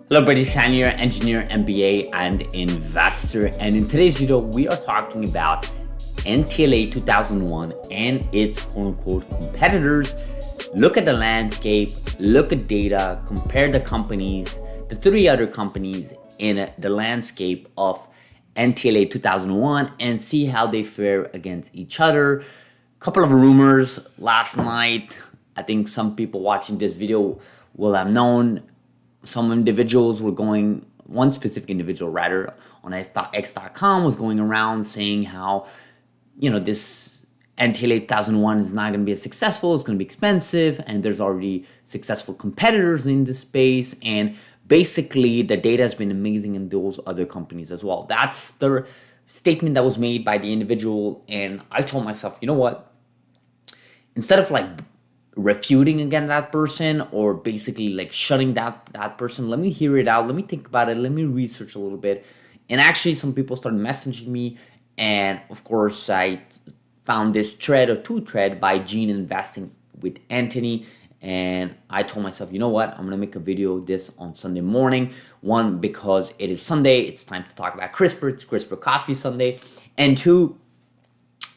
Hello, everybody. San here, engineer, MBA, and investor. And in today's video, we are talking about NTLA 2001 and its quote-unquote competitors. Look at the landscape, look at data, compare the companies, the three other companies in the landscape of NTLA 2001, and see how they fare against each other. Couple of rumors last night. I think some people watching this video will have known some individuals were going, one specific individual rather, on X.com was going around saying how, this NTLA 2001 is not going to be as successful, it's going to be expensive, and there's already successful competitors in this space, and basically the data has been amazing in those other companies as well. That's the statement that was made by the individual, and I told myself, you know what? Instead of refuting against that person or basically shutting that person, let me hear it out, let me think about it, let me research a little bit. And actually some people started messaging me, and of course I found this thread or two thread by Gene Investing with Anthony, and I told myself, you know what, I'm gonna make a video this on Sunday morning. One, because it is Sunday, it's time to talk about CRISPR, it's CRISPR Coffee Sunday. And two,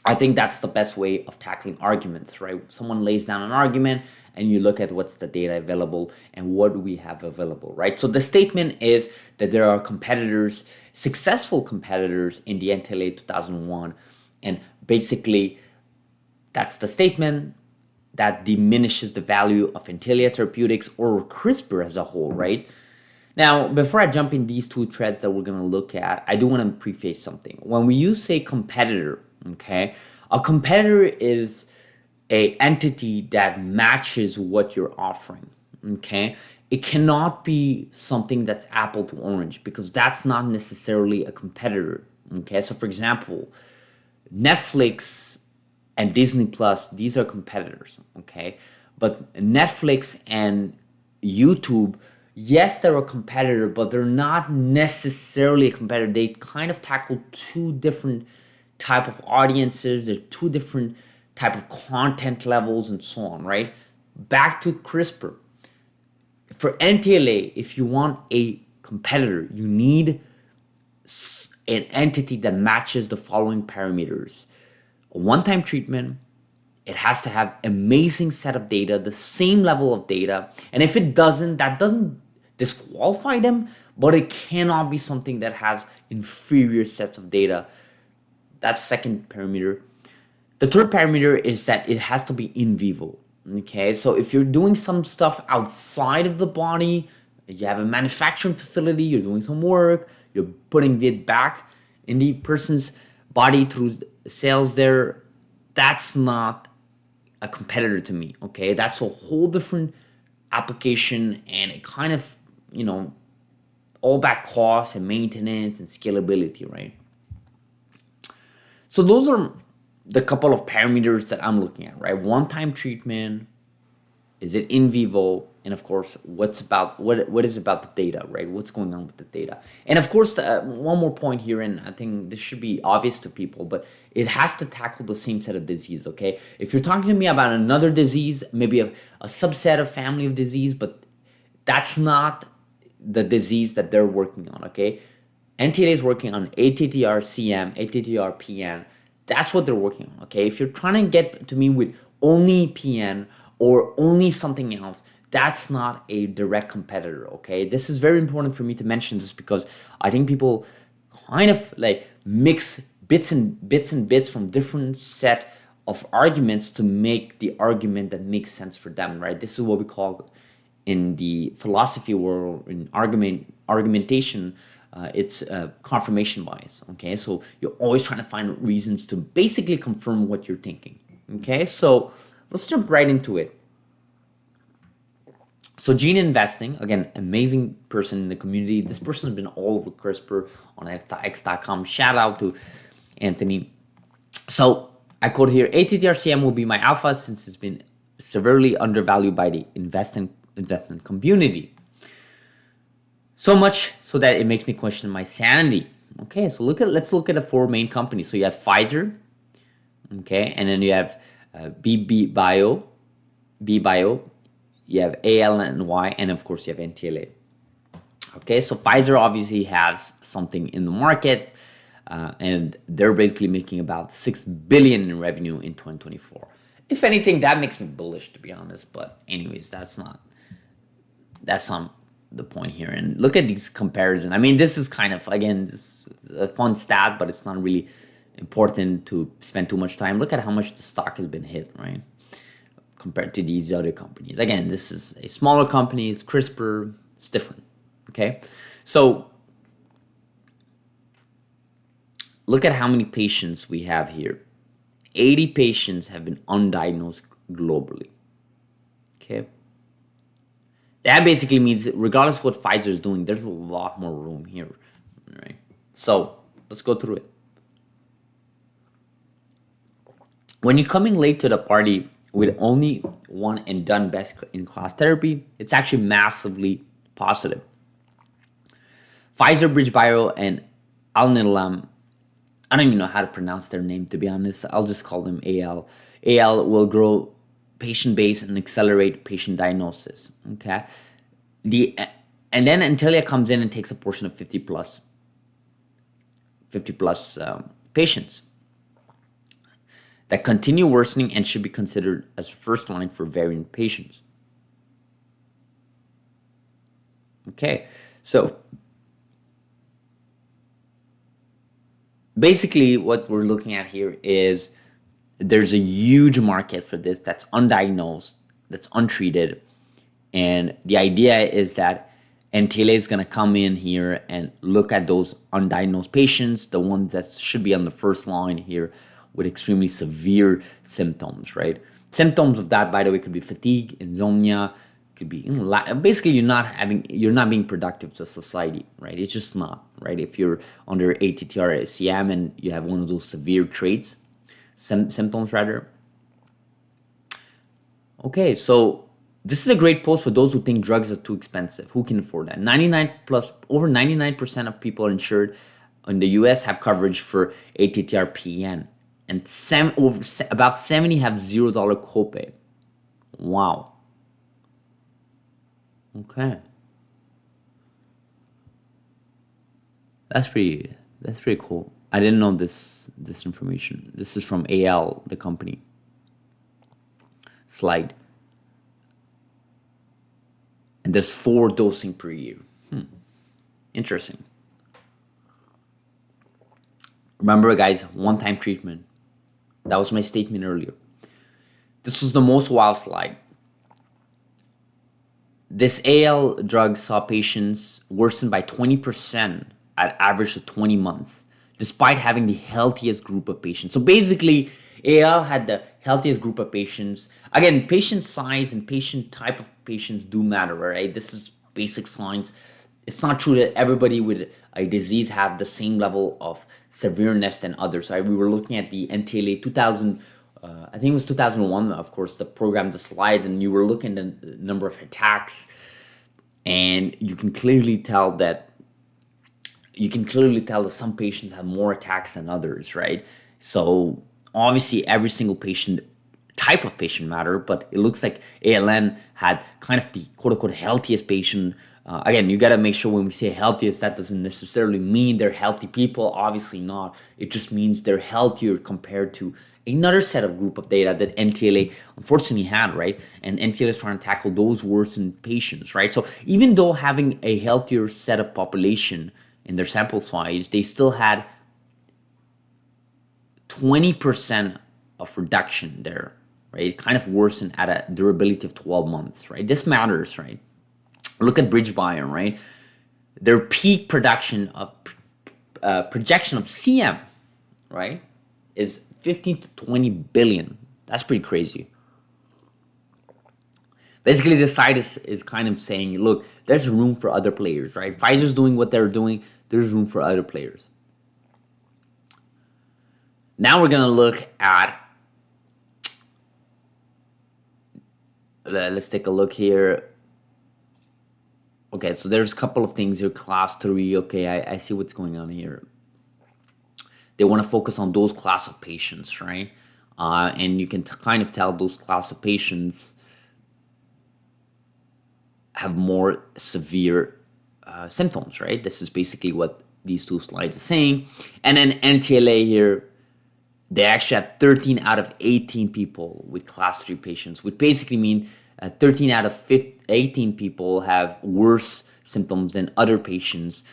I think that's the best way of tackling arguments, right? Someone lays down an argument and you look at what's the data available and what do we have available, right? So the statement is that there are competitors, successful competitors in the NTLA 2001. And basically, that's the statement that diminishes the value of NTLA Therapeutics or CRISPR as a whole, right? Now, before I jump in these two threads that we're going to look at, I do want to preface something. When we use say competitor, okay, a competitor is a entity that matches what you're offering, okay? It cannot be something that's apple to orange because that's not necessarily a competitor, okay? So for example, Netflix and Disney Plus, these are competitors, okay? But Netflix and YouTube, yes, they're a competitor, but they're not necessarily a competitor. They kind of tackle two different type of audiences. They're two different type of content levels and so on, right? Back to CRISPR. For NTLA, if you want a competitor, you need an entity that matches the following parameters. A one-time treatment, it has to have amazing set of data, the same level of data. And if it doesn't, that doesn't disqualify them, but it cannot be something that has inferior sets of data. That's second parameter. The third parameter is that it has to be in vivo. Okay, so if you're doing some stuff outside of the body, you have a manufacturing facility, you're doing some work, you're putting it back in the person's body through cells there, that's not a competitor to me. Okay, that's a whole different application, and it kind of, all about cost and maintenance and scalability, right? So those are the couple of parameters that I'm looking at, right? One-time treatment, is it in vivo, and of course, what is about the data, right? What's going on with the data? And of course, one more point here, and I think this should be obvious to people, but it has to tackle the same set of disease, okay? If you're talking to me about another disease, maybe a subset of family of disease, but that's not the disease that they're working on, okay? NTLA is working on ATTR-CM, ATTR-PN. That's what they're working on, okay? If you're trying to get to me with only PN or only something else, that's not a direct competitor, okay? This is very important for me to mention this because I think people kind of mix bits from different set of arguments to make the argument that makes sense for them, right? This is what we call in the philosophy world, in argumentation, it's confirmation bias, okay? So you're always trying to find reasons to basically confirm what you're thinking, okay? So let's jump right into it. So Gene Investing, again, amazing person in the community. This person has been all over CRISPR on X.com. Shout out to Anthony. So I quote here, ATTR-CM will be my alpha since it's been severely undervalued by the investment community. So much so that it makes me question my sanity. Okay, so let's look at the four main companies. So you have Pfizer, okay, and then you have B Bio, you have ALNY, and of course you have NTLA. Okay, so Pfizer obviously has something in the market, and they're basically making about $6 billion in revenue in 2024. If anything, that makes me bullish, to be honest. But anyways, that's not the point here. And look at these comparison. I mean, this is kind of, again, this is a fun stat, but it's not really important to spend too much time. Look at how much the stock has been hit, right? Compared to these other companies. Again, this is a smaller company. It's CRISPR. It's different. Okay, so look at how many patients we have here. 80 patients have been undiagnosed globally. Okay, that basically means regardless of what Pfizer is doing, there's a lot more room here. All right, so let's go through it. When you're coming late to the party with only one and done best in class therapy, it's actually massively positive. Pfizer, BridgeBio, and Alnylam, I don't even know how to pronounce their name, to be honest. I'll just call them AL. AL will grow patient base and accelerate patient diagnosis. Okay, and then NTLA comes in and takes a portion of 50 plus patients that continue worsening and should be considered as first line for variant patients. Okay, so basically what we're looking at here is there's a huge market for this that's undiagnosed, that's untreated. And the idea is that NTLA is going to come in here and look at those undiagnosed patients, the ones that should be on the first line here with extremely severe symptoms, right? Symptoms of that, by the way, could be fatigue, insomnia, could be basically you're not being productive to society, right? It's just not, right? If you're under ATTR-CM and you have one of those severe traits, symptoms rather. Okay, so this is a great post for those who think drugs are too expensive. Who can afford that? Over 99% of people insured in the US have coverage for ATTR-PN, and about 70 have $0 copay. Wow. Okay. That's pretty cool. I didn't know this information. This is from AL, the company. Slide. And there's 4 dosing per year. Interesting. Remember, guys, one-time treatment. That was my statement earlier. This was the most wild slide. This AL drug saw patients worsen by 20% at average of 20 months, despite having the healthiest group of patients. So basically, AL had the healthiest group of patients. Again, patient size and patient type of patients do matter, right? This is basic science. It's not true that everybody with a disease have the same level of severeness than others, right? We were looking at the NTLA 2000, I think it was 2001, of course, the program, the slides, and you were looking at the number of attacks, and you can clearly tell that some patients have more attacks than others, right? So obviously every single type of patient matter, but it looks like ALN had kind of the quote-unquote healthiest patient. Again, you got to make sure when we say healthiest, that doesn't necessarily mean they're healthy people. Obviously not. It just means they're healthier compared to another set of group of data that NTLA unfortunately had, right? And NTLA is trying to tackle those worsened patients, right? So even though having a healthier set of population in their sample size, they still had 20% of reduction there, right? It kind of worsened at a durability of 12 months, right? This matters, right? Look at BridgeBio, right? Their peak projection of CM, right, is 15 to 20 billion. That's pretty crazy. Basically, the side is kind of saying, look, there's room for other players, right? Pfizer's doing what they're doing. There's room for other players. Now we're going to look at, let's take a look here. Okay, so there's a couple of things here. Class 3, okay, I see what's going on here. They want to focus on those class of patients, right? And you can kind of tell those class of patients have more severe symptoms, right? This is basically what these two slides are saying. And then NTLA here, they actually have 13 out of 18 people with class 3 patients, which basically mean 13 out of 18 people have worse symptoms than other patients,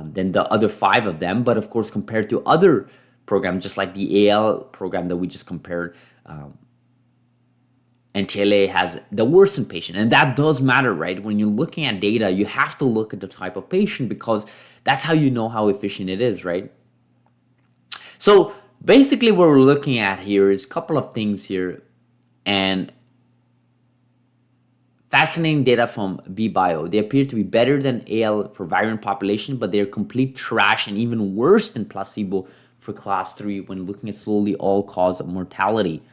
than the other 5 of them. But of course, compared to other programs, just like the AL program that we just compared, NTLA has the worsened patient. And that does matter, right? When you're looking at data, you have to look at the type of patient because that's how you know how efficient it is, right? So basically what we're looking at here is a couple of things here, and fascinating data from BBio. They appear to be better than AL for variant population, but they're complete trash and even worse than placebo for class 3 when looking at slowly all-cause mortality.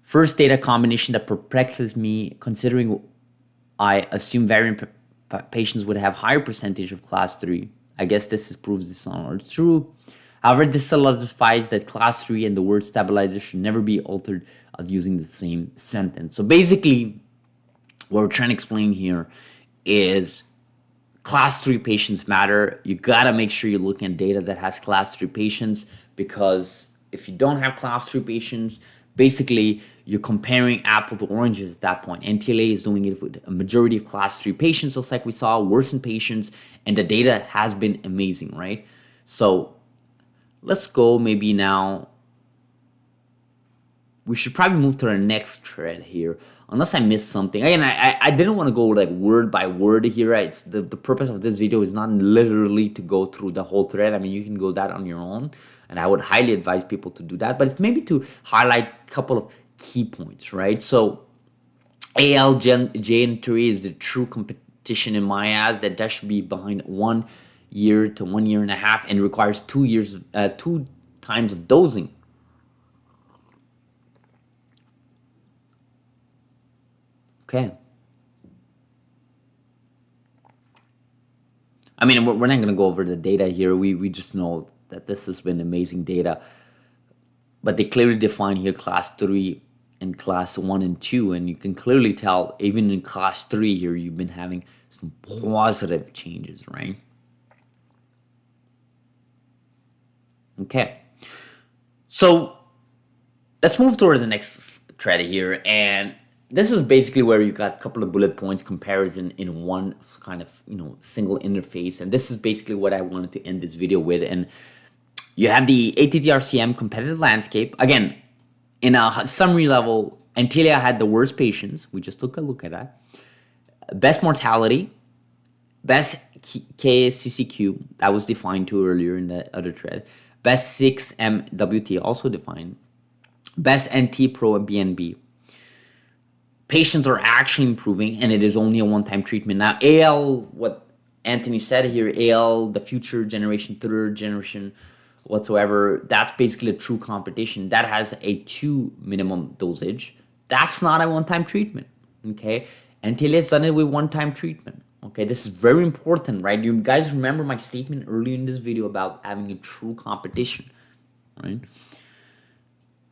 First data combination that perplexes me, considering I assume variant patients would have higher percentage of class 3. I guess this proves this is not true. However, this solidifies that class 3 and the word stabilizer should never be altered as using the same sentence. So basically, what we're trying to explain here is class 3 patients matter. You gotta make sure you're looking at data that has class 3 patients, because if you don't have class 3 patients, basically you're comparing apple to oranges at that point. NTLA is doing it with a majority of class 3 patients, just like we saw, worsened patients, and the data has been amazing, right? So let's go maybe now. We should probably move to our next thread here, unless I missed something. Again, I didn't want to go like word by word here. It's the purpose of this video is not literally to go through the whole thread. I mean, you can go that on your own, and I would highly advise people to do that. But it's maybe to highlight a couple of key points, right? So ALJ3 is the true competition in my eyes. That should be behind 1 year to 1.5 years, and requires 2 years, 2 times of dosing. Okay. I mean, we're not going to go over the data here. We just know that this has been amazing data. But they clearly define here class 3 and class 1 and 2. And you can clearly tell, even in class 3 here, you've been having some positive changes, right? Okay. So let's move towards the next thread here. And this is basically where you got a couple of bullet points comparison in one kind of, single interface. And this is basically what I wanted to end this video with. And you have the ATTR-CM competitive landscape. Again, in a summary level, NTLA had the worst patients. We just took a look at that. Best mortality, best KCCQ, that was defined too earlier in the other thread. Best 6MWT, also defined. Best NT-Pro and BNB. Patients are actually improving, and it is only a one-time treatment. Now, AL, what Anthony said here, AL, the future generation, third generation, whatsoever, that's basically a true competition. That has a 2 minimum dosage. That's not a one-time treatment, okay? NTLA has done it with one-time treatment, okay? This is very important, right? You guys remember my statement earlier in this video about having a true competition, right?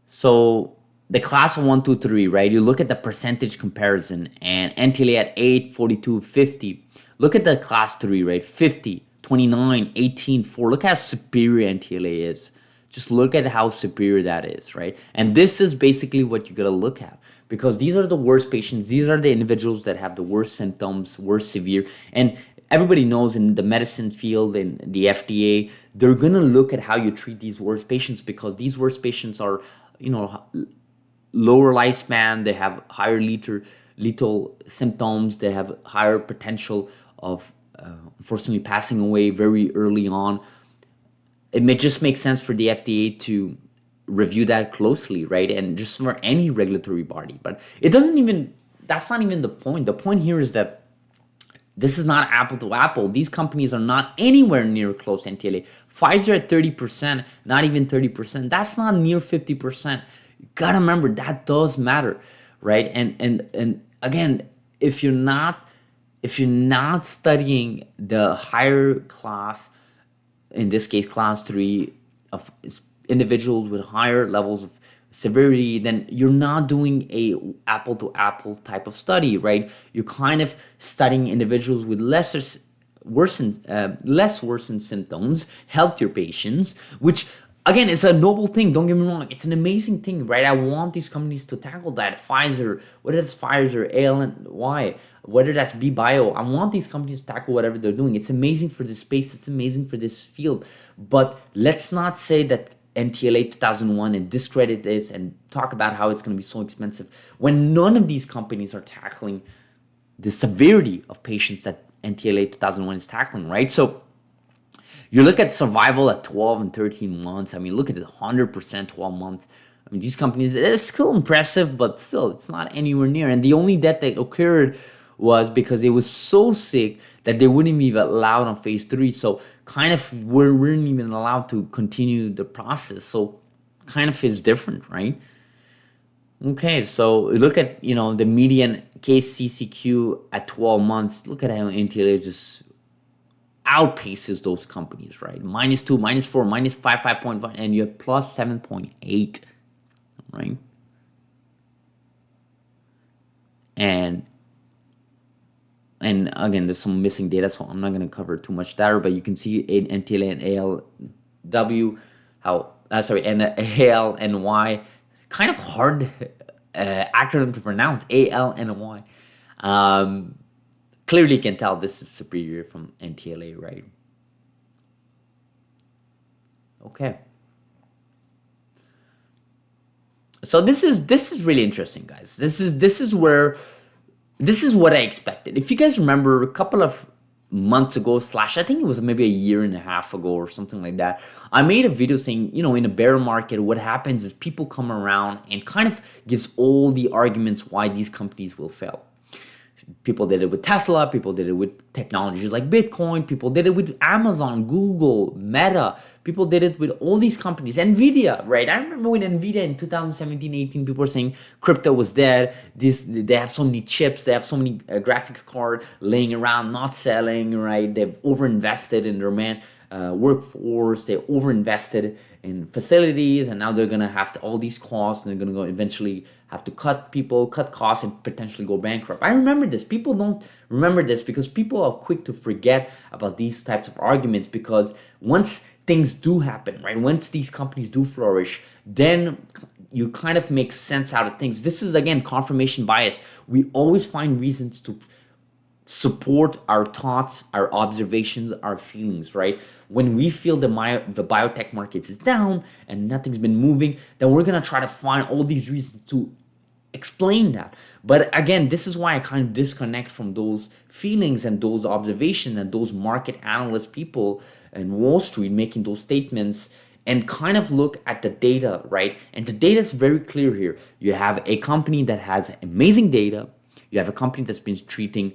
So the class of 1, 2, 3, right? You look at the percentage comparison, and NTLA at 8, 42, 50. Look at the class 3, right? 50, 29, 18, 4. Look how superior NTLA is. Just look at how superior that is, right? And this is basically what you gotta look at, because these are the worst patients. These are the individuals that have the worst symptoms, worst severe. And everybody knows in the medicine field and the FDA, they're gonna look at how you treat these worst patients, because these worst patients are, lower lifespan, they have higher lethal symptoms, they have higher potential of unfortunately passing away very early on. It may just make sense for the FDA to review that closely, right? And just for any regulatory body. But it doesn't even, that's not even the point. The point here is that this is not apple to apple. These companies are not anywhere near close NTLA. Pfizer at 30%, not even 30%. That's not near 50%. You gotta remember that does matter, right? And again, if you're not studying the higher class, in this case class 3, of individuals with higher levels of severity, then you're not doing a apple to apple type of study, right? You're kind of studying individuals with less worsened symptoms, healthier patients, which again is a noble thing. Don't get me wrong, it's an amazing thing, right? I want these companies to tackle that. Pfizer, whether it's Pfizer, ALNY, whether that's BBio, I want these companies to tackle whatever they're doing. It's amazing for this space, it's amazing for this field. But let's not say that NTLA 2001 and discredit this and talk about how it's going to be so expensive when none of these companies are tackling the severity of patients that NTLA 2001 is tackling, right? So you look at survival at 12 and 13 months. I mean, look at the 100% 12 months. I mean, these companies, it's still impressive, but still, it's not anywhere near. And the only death that occurred was because it was so sick that they wouldn't be allowed on phase 3. So kind of weren't even allowed to continue the process. So kind of is different, right? Okay, so look at, the median KCCQ at 12 months. Look at how NTLA just outpaces those companies, right? -2, -4, -5, 5.5, and you have plus 7.8, right? And again, there's some missing data, so I'm not going to cover too much there, but you can see in NTLA and ALW and ALNY, kind of hard acronym to pronounce, ALNY. Clearly you can tell this is superior from NTLA, right? Okay. So this is really interesting, guys. This is what I expected. If you guys remember a couple of months ago, I think it was maybe a year and a half ago or something like that, I made a video saying, in a bear market, what happens is people come around and kind of gives all the arguments why these companies will fail. People did it with Tesla, people did it with technologies like Bitcoin, people did it with Amazon, Google, Meta, people did it with all these companies, Nvidia, right? I remember when Nvidia in 2017-18, people were saying crypto was dead, they have so many chips, they have so many graphics cards laying around, not selling, right? They've overinvested in their workforce, they overinvested in facilities, and now they're gonna have all these costs, and they're gonna go eventually have to cut costs, and potentially go bankrupt. I remember this. People don't remember this because people are quick to forget about these types of arguments, because once things do happen, right, once these companies do flourish, then you kind of make sense out of things. This is, again, confirmation bias. We always find reasons to support our thoughts, our observations, our feelings, right? When we feel the biotech market is down and nothing's been moving, then we're gonna try to find all these reasons to explain that. But again, this is why I kind of disconnect from those feelings and those observations and those market analyst people in Wall Street making those statements, and kind of look at the data, right? And the data is very clear here. You have a company that has amazing data. You have a company that's been treating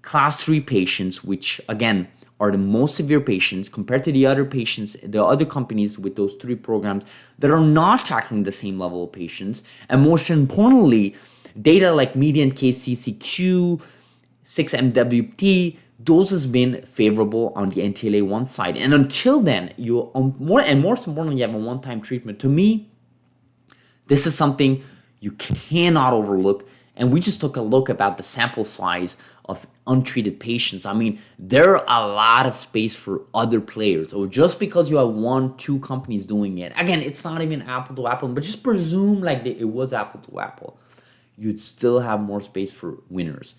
class 3 patients, which again are the most severe patients compared to the other patients, the other companies with those 3 programs that are not tackling the same level of patients. And most importantly, data like median KCCQ, 6MWT, those has been favorable on the NTLA-1 side. And until then, most importantly, you have a one-time treatment. To me, this is something you cannot overlook. And we just took a look about the sample size of untreated patients. I mean, there are a lot of space for other players. So just because you have 1-2 companies doing it, again, it's not even apple to apple, but just presume like it was apple to apple, you'd still have more space for winners.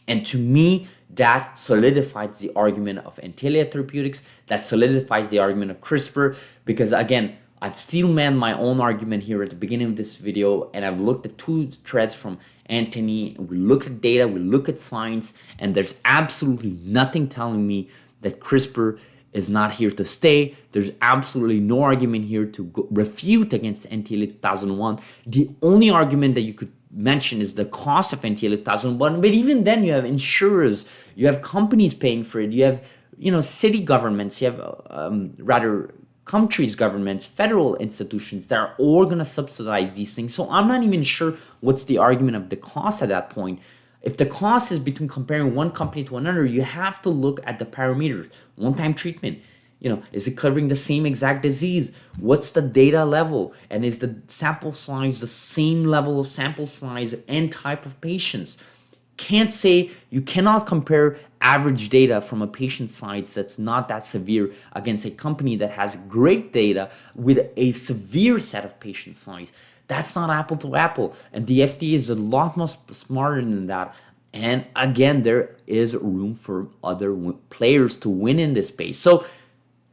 And to me, that solidifies the argument of NTLA Therapeutics, that solidifies the argument of CRISPR, because again, I've still made my own argument here at the beginning of this video, and I've looked at 2 threads from Anthony. We look at data, we look at science, and there's absolutely nothing telling me that CRISPR is not here to stay. There's absolutely no argument here to refute against NTLA 2001. The only argument that you could mention is the cost of NTLA 2001, but even then you have insurers, you have companies paying for it, you have city governments, you have countries, governments, federal institutions that are all going to subsidize these things. So I'm not even sure what's the argument of the cost at that point. If the cost is between comparing one company to another, you have to look at the parameters. One-time treatment, Is it covering the same exact disease? What's the data level? And is the sample size the same level of sample size and type of patients? You cannot compare average data from a patient size that's not that severe against a company that has great data with a severe set of patient size. That's not apple to apple. And the FDA is a lot more smarter than that. And again, there is room for other players to win in this space. So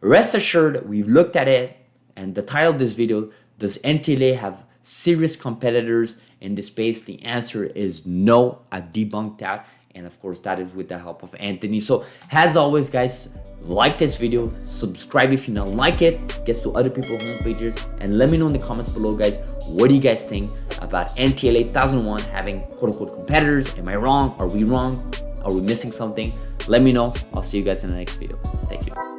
rest assured, we've looked at it. And the title of this video, does NTLA have serious competitors in this space? The answer is no. I've debunked that. And of course, that is with the help of Anthony. So as always, guys, like this video, subscribe if you don't like it, gets to other people's homepages, and let me know in the comments below, guys, what do you guys think about NTLA 2001 having quote-unquote competitors? Am I wrong? Are we wrong? Are we missing something? Let me know. I'll see you guys in the next video. Thank you.